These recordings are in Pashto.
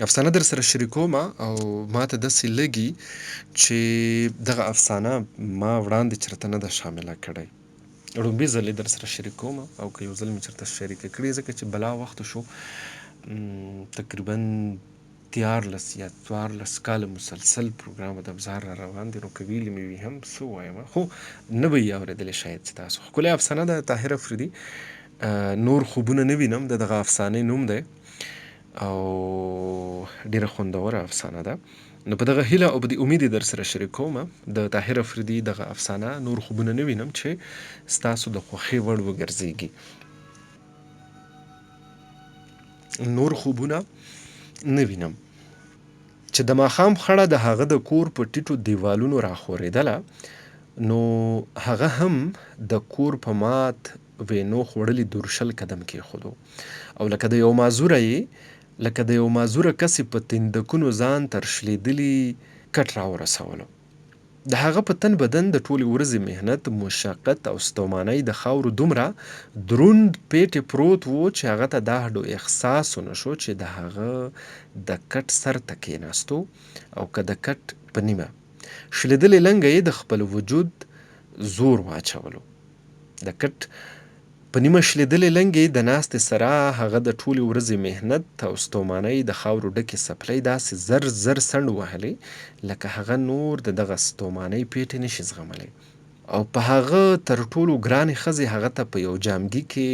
افسانه در سره شریکوم او ماته داسې لګي چې دغه افسانه ما وړاندې چېرته نه ده شامله کړې. لومبي ځل یې در سره شریکوم او که یو ځل مې چېرته شریکه کړې ځکه چې بلا وخت شو تقریبا 13 یا 14 کاله مسلسل پروګرام د ابزار را روان دي، نو که ویلې مې وي هم څه ووایم، خو نه به یې اورېدلې شاید چې تاسو. ښکلې افسانه ده طاهر افریدي. نور خوبونه نه وینم، د دغه افسانې نوم دی او ډیره خوندوره افسانه ده. نو په دغه هیله او په دې امید در سره شریکوم د طاهر افریدي دغه افسانه نور خوبونه نه وینم چې ستاسو د خوښې وړ وګرځېږي. نور خوبونه نه وینم چې د ماښام خړه د هغه د کور په ټیټو دیوالونو راخورېدله، نو هغه هم د کور په مات وینو خوړلي دورشل قدم کېښودو او لکه د یو معذوره کسې په تندکونو ځان تر شلېدلي کټ راورسولو. د هغه په تن بدن د ټولې ورځې مهنت، مشقت او ستومانۍ د خاورو دومره دروند پیټې پروت و چې هغه ته دا هډو احساس ونه شو چې د هغه د کټ سر ته کېناستو او که د کټ په نیمه شلېدلې لنګه یې د خپل وجود زور واچولو. د کټ په نیمه شلېدلې لنګې د ناستې سره هغه د ټولې ورځې مهنت او ستومانۍ د خاورو ډکې څپلۍ داسې زر زر څنډ وهلې لکه هغه نور د دغه ستومانۍ پیټې نشي زغملی. او په هغه تر ټولو ګرانې ښځې هغه ته په یو جامګي کې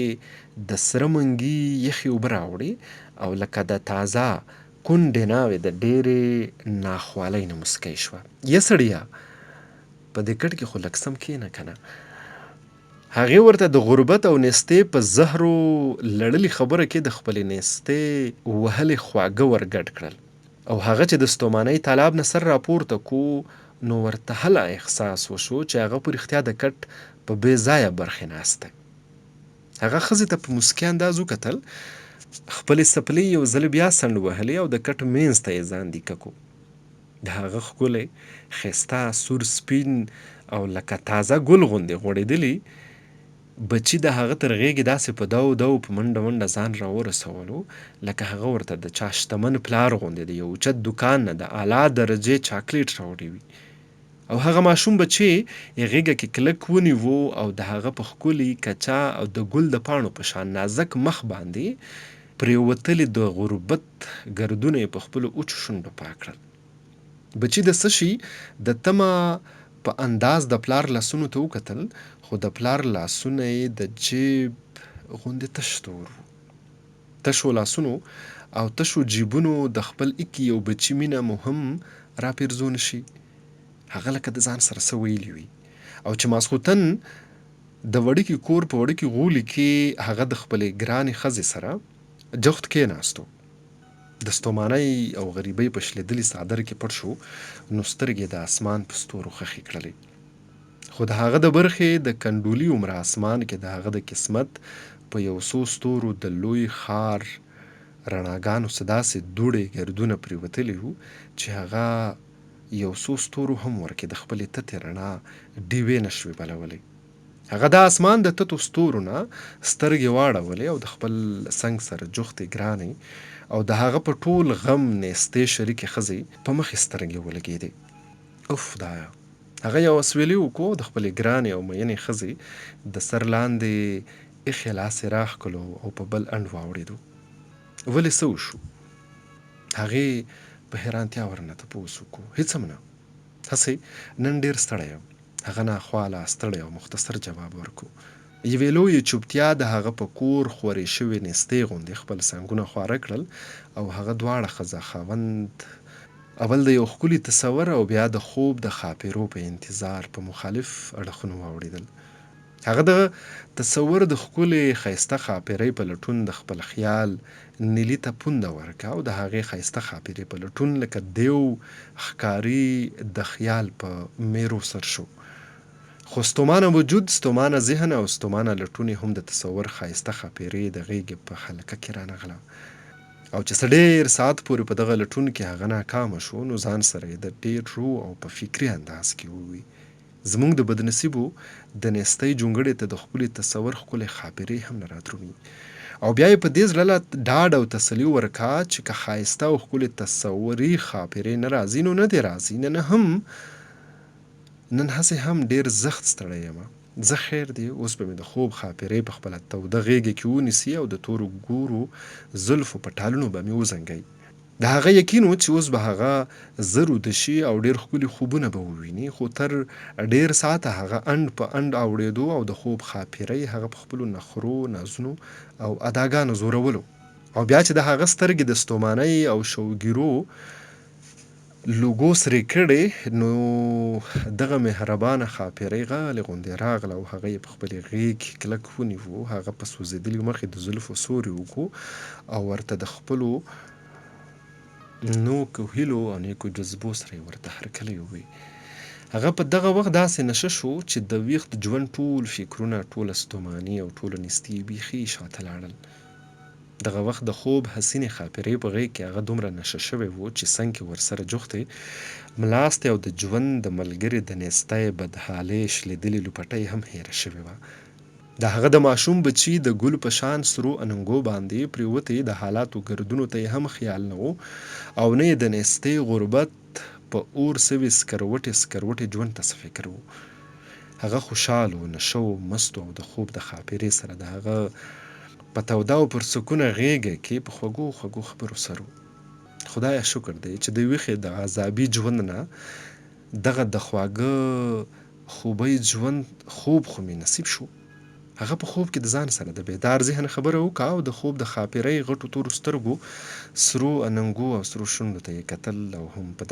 د سره منګي یخې اوبه راوړې او لکه د تازه کونډې ناوې د ډېرې ناخوالۍ نه مسکی شوه. یا سړیه په دې کټ کې خو لږ سم کښېنه که نه. هغې ورته د غربت او نستې په زهرو لړلې خبره کې د خپلې نستې وهلې خواږه ورګډ کړل او هغه چې د ستومانۍ تالاب نه سر راپورته کو نو ورته هله احساس وشو چې هغه په رښتیا د کټ په بې ځایه برخې ناست دی. هغه ښځې ته په موسکي انداز وکتل، خپلې څپلۍ یو ځل بیا څنډ وهلې او د کټ منځ ته یې ځان دیکه کو. د هغه ښکلی ښایسته سور سپین او لکه تازه ګل غوندې غوړېدلي بچي د هغه تر غېږې داسې په دو دو په منډه منډه ځان راورسولو لکه هغه ورته د چا شتمن پلار غوندې د یو اوچت دوکان نه د اعلی درجې چاکلیټ راوړی وي. او هغه ماشوم بچی یې غېږه کې کلک ونیو او د هغه په ښکلي کچا او د ګل د پاڼو په شان نازک مخ باندې پرېوتلي د غربت ګردونه یې په خپلو اوچو شونډو پاک کړل. بچي د څه شي د تمه په انداز د پلار لاسونو ته وکتل، خو د پلار لاسونه یې د جیب غوندې تش تور وو. تشو لاسونو او تشو جیبونو د خپل ایکي یو بچي مینه مو هم راپېرزو نشي. هغه لکه د ځان سره څه ویلي وي او چې ماسخوتن د وړوکي کور په وړوکي غولي کې هغه د خپلې ګرانې ښځې سره جفت کېناستو. د ستومانۍ او غریبۍ په شلېدلي څادر کې پټ شو، نو سترګې د اسمان په ستورو خښې کړلې. خو د هغه د برخې د کنډولي عمره اسمان کې د هغه د قسمت په یو څو ستورو د لوی ښار رڼاګانو څه داسې دوړې ګردونه پرېوتلي وو چې هغه یو څو ستورو هم ورکې د خپلې تتې رڼا ډیوې نه شوې بلولی. هغه د اسمان د تتو ستورو نه سترګې واړولې او د خپل څنګ سره جوختې ګرانې او د هغه په ټول غم نیستې شریکې ښځې په مخې سترګې ولګېدې. اوف خدایه! هغه یو اسویلي وکړو د خپلې ګرانې او مینې ښځې د سر لاندې ایښې لاس یې راښکلو او په بل انډ واوړېدو. ولې څه وشو؟ هغې په حیرانتیا ورنه تپوس وکړو. هېڅ هم نه، هسې نن ډېر ستړی یم. هغه ناخواله ستړی او مختصر جواب ورکړو. یوې لویې چوپتیا د هغه په کور خورې شوې نستې غوندې خپل سنګونه خواره کړل او هغه دواړه ښځه خاوند اول د یو ښکلي تصور او بیا د خوب د خاپېرو په انتظار په مخالف اړخونو واوړېدل. هغه د تصور د ښکلې ښایسته خاپېرۍ په لټون د خپل خیال نیلي ته پونده ورکه او د هغې ښایسته خاپېرې په لټون لکه دیو ښکاري د خیال په میرو سر شو. خو ستومانه وجود، ستومانه ذهن او ستومانه لټون هم د تصور ښایسته خاپېرې د غېږې په حلقه کې رانغله او چې څه ډېر ساعت پورې په دغه لټون کې هغه ناکامه شو، نو ځان سره یې د ډېر رو او په فکري انداز کې ووی: زموږ د بدنصیبو د نستۍ جونګړې ته د ښکلي تصور ښکلې خاپېرې هم نه رادرومي او بیا یې په دې زړه له ډاډ او تسلي ورکا چې که ښایسته او ښکلې تصوري خاپیرې نه راځي نو نه دې راځي. نن هسې هم ډېر سخت ستړی یمه. زه خیر دی، اوس به مې د خوب خاپیرې په خپله توده غېږه کې ونیسي او د تورو ګورو زلفو په ټالونو به مې وزنګوي. د هغه یقین و چې اوس به هغه زر ویده شي او ډېر ښکلي خوبونه به وویني، خو تر ډېر ساعته هغه انډ په انډ اوړېدو او د خوب خاپیرۍ هغه په خپلو نخرو، نازونو او اداګانو زورولو. او بیا چې د هغه سترګې د ستومانۍ او شوګیرو لوګو سرې کړې، نو دغه مهربانه خاپیرۍ غالې غوندې راغله او هغه یې په خپلې غېږ کې کلک ونیو. هغه په سوځېدلي مخ یې د زلفو سوري وکړو او ورته د خپلو نوکو هیلو او نیکو جذبو سره یې ورته هرکلی ووایي. هغه په دغه وخت داسې نشه شو چې د ویښ ژوند ټول فکرونه، ټوله ستوماني او ټوله نیستي بیخي شاته لاړل. دغه وخت د خوب حسینې خاپیرې په غېږ کې هغه دومره نشه شوی و چې څنګ کې ورسره جوختې ملاستې او د ژوند د ملګرې د نیستۍ بدحالۍ شلېدلې لوپټۍ هم هېره شوې وه. د هغه د ماشوم بچي د ګل په شان سرو اننګو باندې پرېوتې د حالاتو ګردونو ته یې هم خیال نه و، او نه یې د نیستۍ غربت په اور سوي سکروټې ژوند ته څه فکر و. هغه خوشحال و، نشه و، مست او د خوب د خاپیرې سره د هغه په توده او پرسکونه غېږه کې په خوږو خوږو خبرو سر و. خدایه شکر دی چې د ویښې د عذابي ژوند نه دغه د خواږه خوبۍ ژوند خوب خو مې نصیب شو. هغه په خوب کې د ځان سره د بیدار ذهن خبره وکړه او د خوب د خاپیرۍ غټو تورو سترګو، سرو اننګو او سرو شونډو ته یې کتل. او هم په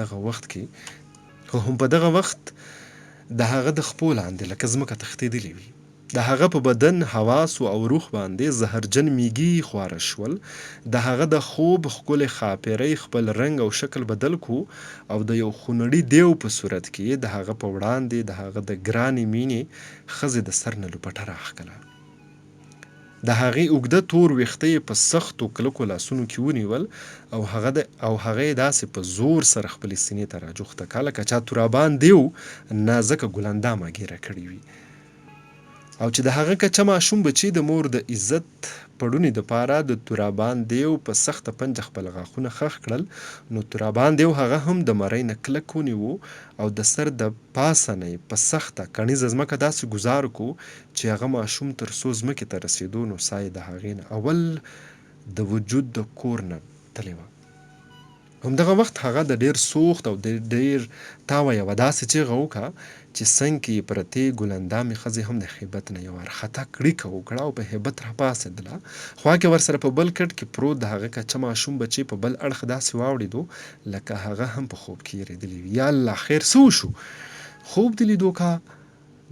دغه وخت د هغه د خپو لاندې لکه ځمکه تښتېدلې وي. د هغه په بدن، حواسو او روح باندې زهرجن میږي خواره شول. د هغه د خوب ښکلې خاپیرۍ خپل رنګ او شکل بدل کو او د یو خونړي دیو په صورت کې د هغه په وړاندې د هغه د ګرانې مینې ښځې د سر نه لوپټه راښکله. د هغې اوږده تور ویښته یې په سختو کلکو لاسونو کې ونیول او هغه یې داسې په زور سره خپلې سینې ته راجوخته کړه لکه چا تورابان دیو نازکه ګلندامه ګیره کړې وي. او چې د هغه کچه ماشوم بچي د مور د عزت پړونې دپاره د تورابان دیو په سخته پنجه خپل غاښونه خښ کړل، نو تورابان دیو هغه هم د مرۍ نه کلک ونیو او د سر د پاسه نه په سخته کڼیزه ځمکه داسې ګزار کو چې هغه ماشوم تر څو ځمکې ته رسېدو نو ساه یې د هغې نه اول د وجود د کور نه تلې وه. همدغه وخت هغه د ډېر سوخت او د ډېر تاوه یوه داسې چیغه وکړه چې څنګ کې یې پرتې ګلندامې ښځې هم د هیبت نه یوه وارخطا کړیکه وکړه او په هیبت راپاڅېدله. خوا کې ورسره په بل کټ کې پروت د هغه کچه ماشوم بچی په بل اړخ داسې واوړېدو لکه هغه هم په خوب کې یېرېدلی وي. یا الله خیر څه وشو؟ خوب دې لیدو کا؟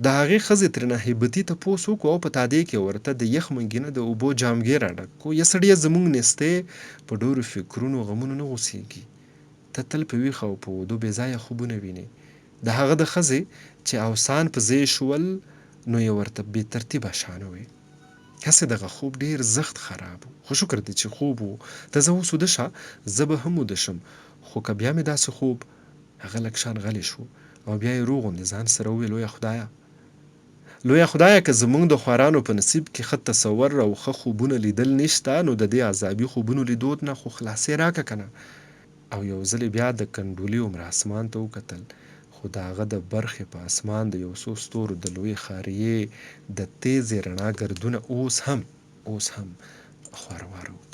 د هغې ښځې ترېنه هیبتي تپوس وکړو او په تادۍ کې ورته د یخ منګي نه د اوبو جامګې راډک کړو. یا سړیه زموږ نیستۍ په ډېرو فکرونو غمونو نه غوڅېږي. ته تل په ویښه او په ویدو بې ځایه خوبونه وینې. د هغه د ښځې چې اوسان په ځای شول نو یې ورته بې ترتیبه شانه وي. هسې دغه خوب ډېر زخت خراب و، خو شکر دی چې خوب و. ته زه اوس وده شه، زه به هم وده شم. خو که بیا مې داسې خوب. هغه لږ شان غلی شو او بیا یې روغ غوندې ځان سره وویل لویه خدایه که زموږ د خوارانو په نصیب کې ښه تصور او ښه خوبونه لیدل نشته نو د دې عذابي خوبونو لیدو نه خو خلاصې راکه که نه. او یو ځل بیا د کنډولي عمر اسمان ته وکتل، خو د هغه د برخې په اسمان د یو څو ستورو د لویې خاریې د تیزې رڼا ګردونه اوس هم خواره واره وو.